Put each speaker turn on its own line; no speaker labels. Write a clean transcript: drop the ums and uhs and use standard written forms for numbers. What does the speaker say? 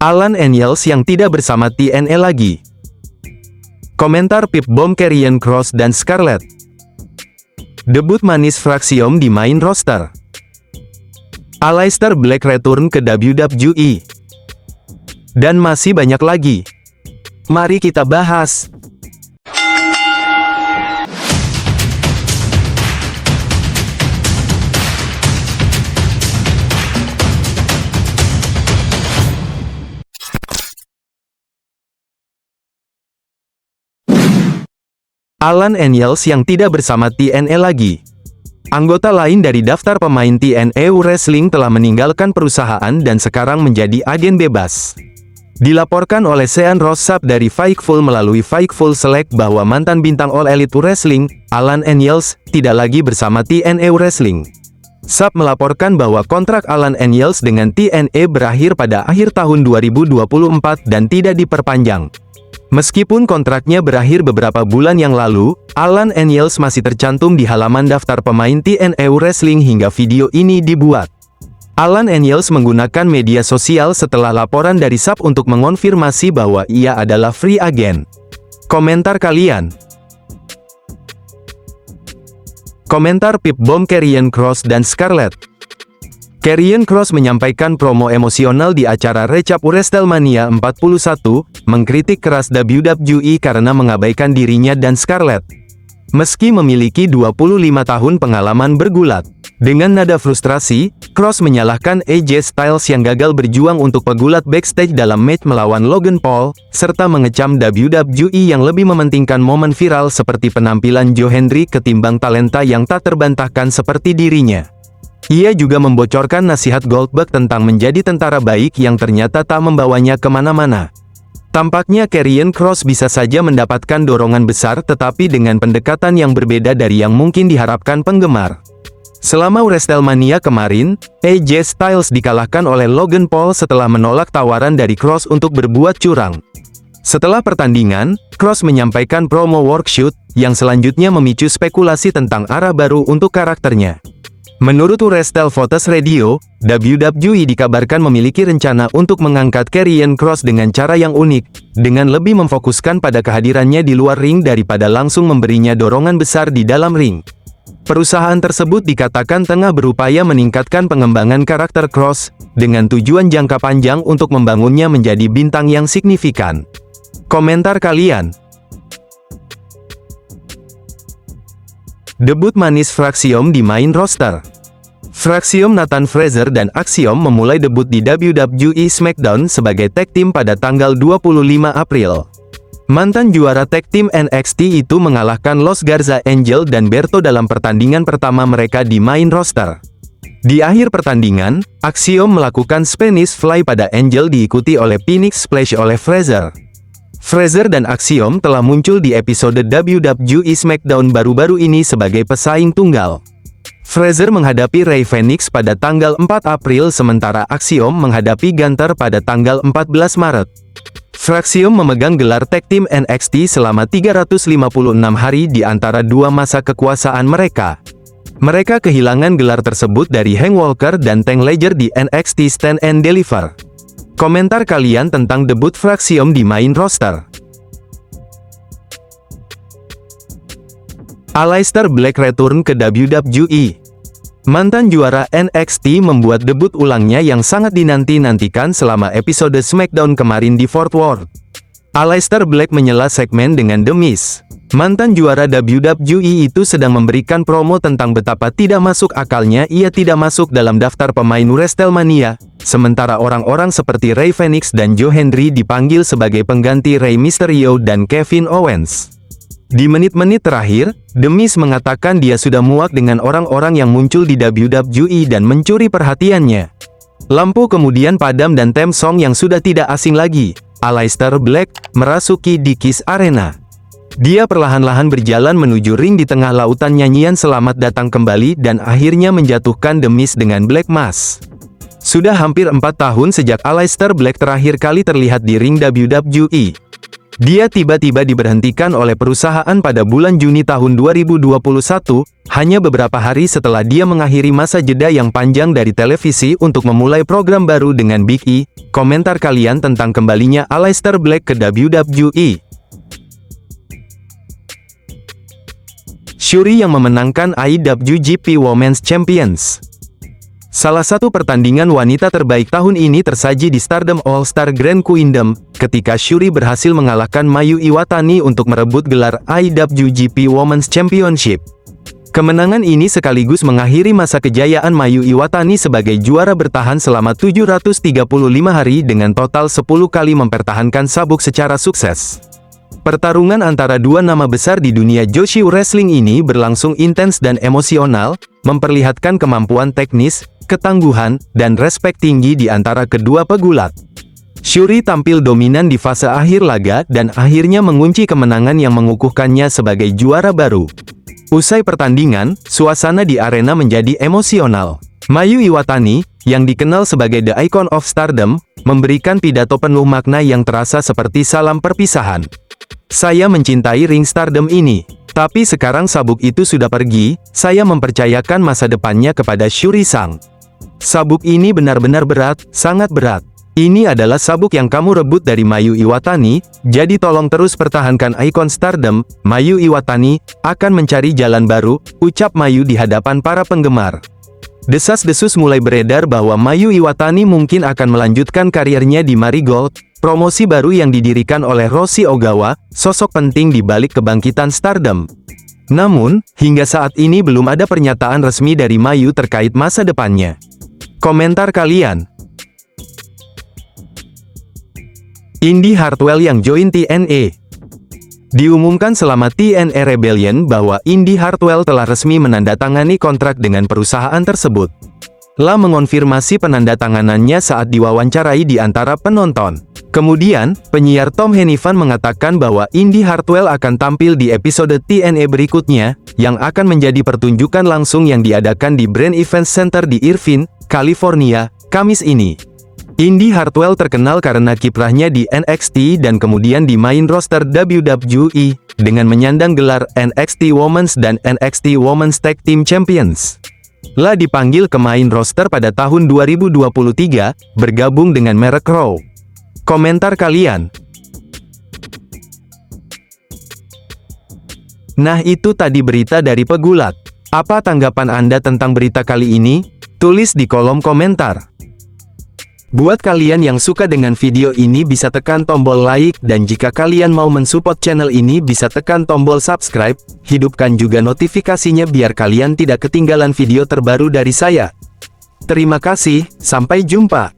Alan Daniels yang tidak bersama TNA lagi. Komentar Pip Bom Karrion Kross dan Scarlett. Debut manis Fraksiom di main roster. Aleister Black return ke WWE. Dan masih banyak lagi. Mari kita bahas. Alan Daniels yang tidak bersama TNA lagi. Anggota lain dari daftar pemain TNA Wrestling telah meninggalkan perusahaan dan sekarang menjadi agen bebas. Dilaporkan oleh Sean Ross Sapp dari Fightful melalui Fightful Select bahwa mantan bintang All Elite Wrestling, Alan Daniels, tidak lagi bersama TNA Wrestling. Sapp melaporkan bahwa kontrak Alan Daniels dengan TNA berakhir pada akhir tahun 2024 dan tidak diperpanjang. Meskipun kontraknya berakhir beberapa bulan yang lalu, Alan Daniels masih tercantum di halaman daftar pemain TNA Wrestling hingga video ini dibuat. Alan Daniels menggunakan media sosial setelah laporan dari Sapp untuk mengonfirmasi bahwa ia adalah free agent. Komentar kalian? Komentar Pip Bom Karrion Kross dan Scarlett. Karrion Kross menyampaikan promo emosional di acara Recap WrestleMania 41, mengkritik keras WWE karena mengabaikan dirinya dan Scarlett. Meski memiliki 25 tahun pengalaman bergulat, dengan nada frustrasi, Kross menyalahkan AJ Styles yang gagal berjuang untuk pegulat backstage dalam match melawan Logan Paul, serta mengecam WWE yang lebih mementingkan momen viral seperti penampilan Joe Hendry ketimbang talenta yang tak terbantahkan seperti dirinya. Ia juga membocorkan nasihat Goldberg tentang menjadi tentara baik yang ternyata tak membawanya kemana-mana. Tampaknya Karrion Kross bisa saja mendapatkan dorongan besar tetapi dengan pendekatan yang berbeda dari yang mungkin diharapkan penggemar. Selama WrestleMania kemarin, AJ Styles dikalahkan oleh Logan Paul setelah menolak tawaran dari Kross untuk berbuat curang. Setelah pertandingan, Kross menyampaikan promo workshoot, yang selanjutnya memicu spekulasi tentang arah baru untuk karakternya. Menurut WrestleVotes Radio, WWE dikabarkan memiliki rencana untuk mengangkat Karrion Kross dengan cara yang unik, dengan lebih memfokuskan pada kehadirannya di luar ring daripada langsung memberinya dorongan besar di dalam ring. Perusahaan tersebut dikatakan tengah berupaya meningkatkan pengembangan karakter Kross, dengan tujuan jangka panjang untuk membangunnya menjadi bintang yang signifikan. Komentar kalian? Debut manis Fraksiom di main roster. Fraksiom Nathan Frazer dan Axiom memulai debut di WWE SmackDown sebagai tag team pada tanggal 25 April. Mantan juara tag team NXT itu mengalahkan Los Garza Angel dan Berto dalam pertandingan pertama mereka di main roster. Di akhir pertandingan, Axiom melakukan Spanish Fly pada Angel diikuti oleh Phoenix Splash oleh Frazer. Frazer dan Axiom telah muncul di episode WWE SmackDown baru-baru ini sebagai pesaing tunggal. Frazer menghadapi Rey Fenix pada tanggal 4 April sementara Axiom menghadapi Gunther pada tanggal 14 Maret. Fraksiom memegang gelar tag team NXT selama 356 hari di antara dua masa kekuasaan mereka. Mereka kehilangan gelar tersebut dari Hank Walker dan Tank Ledger di NXT Stand and Deliver. Komentar kalian tentang debut Fraksiom di main roster? Aleister Black return ke WWE. Mantan juara NXT membuat debut ulangnya yang sangat dinanti-nantikan selama episode SmackDown kemarin di Fort Worth. Aleister Black menyela segmen dengan The Miz. Mantan juara WWE itu sedang memberikan promo tentang betapa tidak masuk akalnya ia tidak masuk dalam daftar pemain WrestleMania, sementara orang-orang seperti Rey Fenix dan Joe Hendry dipanggil sebagai pengganti Rey Mysterio dan Kevin Owens. Di menit-menit terakhir, The Miz mengatakan dia sudah muak dengan orang-orang yang muncul di WWE dan mencuri perhatiannya. Lampu kemudian padam dan theme song yang sudah tidak asing lagi, Aleister Black, merasuki Dickies Arena. Dia perlahan-lahan berjalan menuju ring di tengah lautan nyanyian selamat datang kembali dan akhirnya menjatuhkan The Miz dengan Black Mass. Sudah hampir 4 tahun sejak Aleister Black terakhir kali terlihat di ring WWE. Dia tiba-tiba diberhentikan oleh perusahaan pada bulan Juni tahun 2021, hanya beberapa hari setelah dia mengakhiri masa jeda yang panjang dari televisi untuk memulai program baru dengan Big E. Komentar kalian tentang kembalinya Aleister Black ke WWE? Shuri yang memenangkan IWGP Women's Champions. Salah satu pertandingan wanita terbaik tahun ini tersaji di Stardom All-Star Grand Kingdom, ketika Shuri berhasil mengalahkan Mayu Iwatani untuk merebut gelar IWGP Women's Championship. Kemenangan ini sekaligus mengakhiri masa kejayaan Mayu Iwatani sebagai juara bertahan selama 735 hari dengan total 10 kali mempertahankan sabuk secara sukses. Pertarungan antara dua nama besar di dunia Joshi Wrestling ini berlangsung intens dan emosional, memperlihatkan kemampuan teknis, ketangguhan, dan respek tinggi di antara kedua pegulat. Shuri tampil dominan di fase akhir laga dan akhirnya mengunci kemenangan yang mengukuhkannya sebagai juara baru. Usai pertandingan, suasana di arena menjadi emosional. Mayu Iwatani, yang dikenal sebagai The Icon of Stardom, memberikan pidato penuh makna yang terasa seperti salam perpisahan. Saya mencintai ring Stardom ini. Tapi sekarang sabuk itu sudah pergi, saya mempercayakan masa depannya kepada Shuri-san. Sabuk ini benar-benar berat, sangat berat. Ini adalah sabuk yang kamu rebut dari Mayu Iwatani, jadi tolong terus pertahankan ikon Stardom. Mayu Iwatani akan mencari jalan baru, ucap Mayu di hadapan para penggemar. Desas-desus mulai beredar bahwa Mayu Iwatani mungkin akan melanjutkan karirnya di Marigold, promosi baru yang didirikan oleh Roshi Ogawa, sosok penting di balik kebangkitan Stardom. Namun, hingga saat ini belum ada pernyataan resmi dari Mayu terkait masa depannya. Komentar kalian. Indi Hartwell yang join TNA. Diumumkan selama TNA Rebellion bahwa Indi Hartwell telah resmi menandatangani kontrak dengan perusahaan tersebut. La mengonfirmasi penandatanganannya saat diwawancarai di antara penonton. Kemudian, penyiar Tom Hannifan mengatakan bahwa Indi Hartwell akan tampil di episode TNA berikutnya, yang akan menjadi pertunjukan langsung yang diadakan di Brand Event Center di Irvine, California, Kamis ini. Indi Hartwell terkenal karena kiprahnya di NXT dan kemudian di main roster WWE, dengan menyandang gelar NXT Women's dan NXT Women's Tag Team Champions. La dipanggil ke main roster pada tahun 2023, bergabung dengan merek Raw. Komentar kalian. Nah itu tadi berita dari pegulat. Apa tanggapan Anda tentang berita kali ini? Tulis di kolom komentar. Buat kalian yang suka dengan video ini bisa tekan tombol like, dan jika kalian mau mensupport channel ini bisa tekan tombol subscribe, hidupkan juga notifikasinya biar kalian tidak ketinggalan video terbaru dari saya. Terima kasih, sampai jumpa.